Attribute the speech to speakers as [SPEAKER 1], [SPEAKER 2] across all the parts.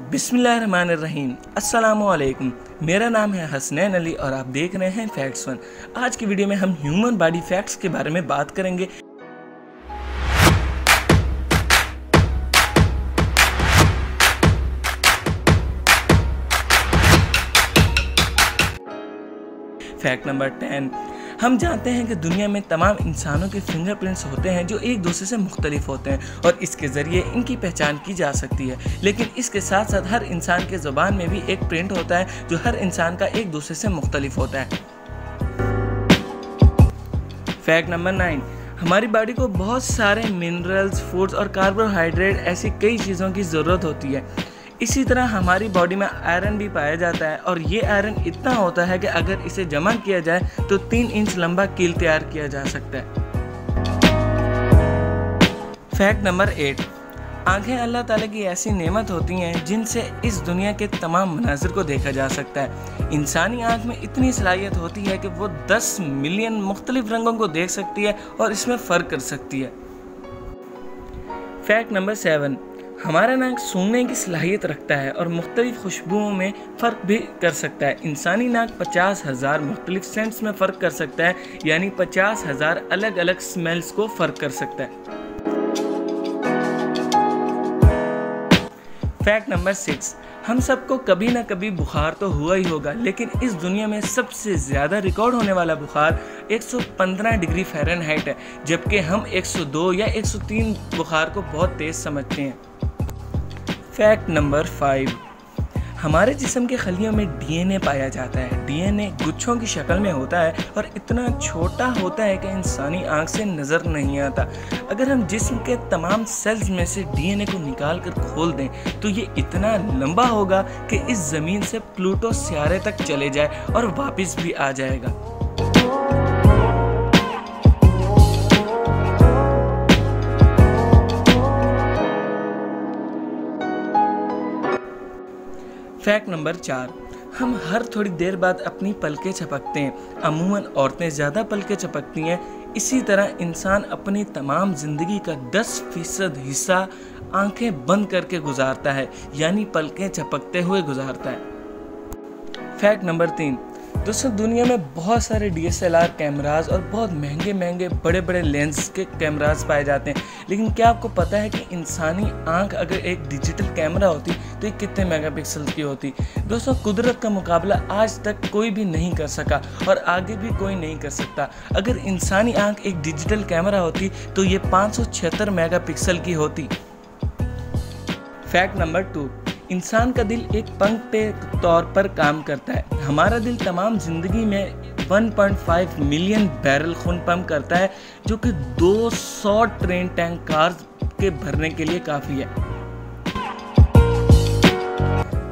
[SPEAKER 1] बिस्मिल्लाहिर्रहमानिर्रहीम। अस्सलामुअलैकुम। मेरा नाम है हसनैन अली और आप देख रहे हैं फैक्ट्स वन। आज की वीडियो में हम ह्यूमन बॉडी फैक्ट्स के बारे में बात करेंगे। फैक्ट नंबर 10, हम जानते हैं कि दुनिया में तमाम इंसानों के फिंगरप्रिंट्स होते हैं जो एक दूसरे से मुख्तलिफ होते हैं और इसके ज़रिए इनकी पहचान की जा सकती है। लेकिन इसके साथ साथ हर इंसान के ज़ुबान में भी एक प्रिंट होता है जो हर इंसान का एक दूसरे से मुख्तलिफ होता है। फैक्ट नंबर 9, हमारी बॉडी को बहुत सारे मिनरल्स, फूड्स और कार्बोहाइड्रेट ऐसी कई चीज़ों की ज़रूरत होती है। इसी तरह हमारी बॉडी में आयरन भी पाया जाता है और ये आयरन इतना होता है कि अगर इसे जमा किया जाए तो 3 इंच लंबा कील तैयार किया जा सकता है। फैक्ट नंबर 8, आंखें अल्लाह ताला की ऐसी नेमत होती हैं जिनसे इस दुनिया के तमाम मनाजिर को देखा जा सकता है। इंसानी आंख में इतनी सलाहियत होती है कि वो 10 मिलियन मुख्तलिफ रंगों को देख सकती है और इसमें फ़र्क कर सकती है। फैक्ट नंबर 7, हमारा नाक सूंघने की सलाहियत रखता है और मुख्तलिफ खुशबुओं में फ़र्क भी कर सकता है। इंसानी नाक 50,000 मुख्तलिफ सेंट्स में फ़र्क कर सकता है, यानी 50,000 अलग अलग स्मेल्स को फ़र्क कर सकता है। फैक्ट नंबर 6, हम सबको कभी ना कभी बुखार तो हुआ ही होगा, लेकिन इस दुनिया में सबसे ज़्यादा रिकॉर्ड होने वाला बुखार 115 डिग्री फ़ारेनहाइट है, जबकि हम 102 या 103 बुखार को बहुत तेज़ समझते हैं। फैक्ट नंबर 5, हमारे जिस्म के खलियों में डीएनए पाया जाता है। डीएनए गुच्छों की शक्ल में होता है और इतना छोटा होता है कि इंसानी आंख से नज़र नहीं आता। अगर हम जिस्म के तमाम सेल्स में से डीएनए को निकाल कर खोल दें तो ये इतना लंबा होगा कि इस ज़मीन से प्लूटो सितारे तक चले जाए और वापस भी आ जाएगा। फैक्ट नंबर 4, हम हर थोड़ी देर बाद अपनी पलकें झपकते हैं। अमूमन औरतें ज़्यादा पलकें झपकती हैं। इसी तरह इंसान अपनी तमाम ज़िंदगी का 10% हिस्सा आंखें बंद करके गुजारता है, यानी पलकें झपकते हुए गुजारता है। फैक्ट नंबर 3, दोस्तों दुनिया में बहुत सारे DSLR कैमराज और बहुत महंगे महंगे बड़े बड़े लेंस के कैमराज पाए जाते हैं, लेकिन क्या आपको पता है कि इंसानी आंख अगर एक डिजिटल कैमरा होती तो ये कितने मेगापिक्सल की होती। दोस्तों कुदरत का मुकाबला आज तक कोई भी नहीं कर सका और आगे भी कोई नहीं कर सकता। अगर इंसानी आंख एक डिजिटल कैमरा होती तो ये 576 मेगापिक्सल की होती। फैक्ट नंबर 2, इंसान का दिल एक पंख के तौर पर काम करता है। हमारा दिल तमाम ज़िंदगी में 1.5 मिलियन बैरल खून पंप करता है, जो कि 200 ट्रेन टैंक कार्स के भरने के लिए काफ़ी है।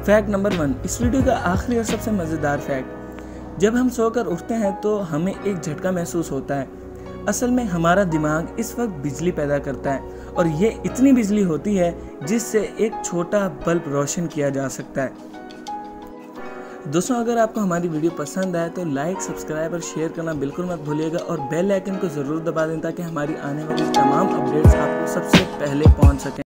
[SPEAKER 1] फैक्ट नंबर 1, इस वीडियो का आखिरी और सबसे मज़ेदार फैक्ट, जब हम सोकर उठते हैं तो हमें एक झटका महसूस होता है। असल में हमारा दिमाग इस वक्त बिजली पैदा करता है और ये इतनी बिजली होती है जिससे एक छोटा बल्ब रोशन किया जा सकता है। दोस्तों अगर आपको हमारी वीडियो पसंद आए तो लाइक, सब्सक्राइब और शेयर करना बिल्कुल मत भूलिएगा और बेल आइकन को ज़रूर दबा दें ताकि हमारी आने वाली तमाम अपडेट्स आपको सबसे पहले पहुंच सकें।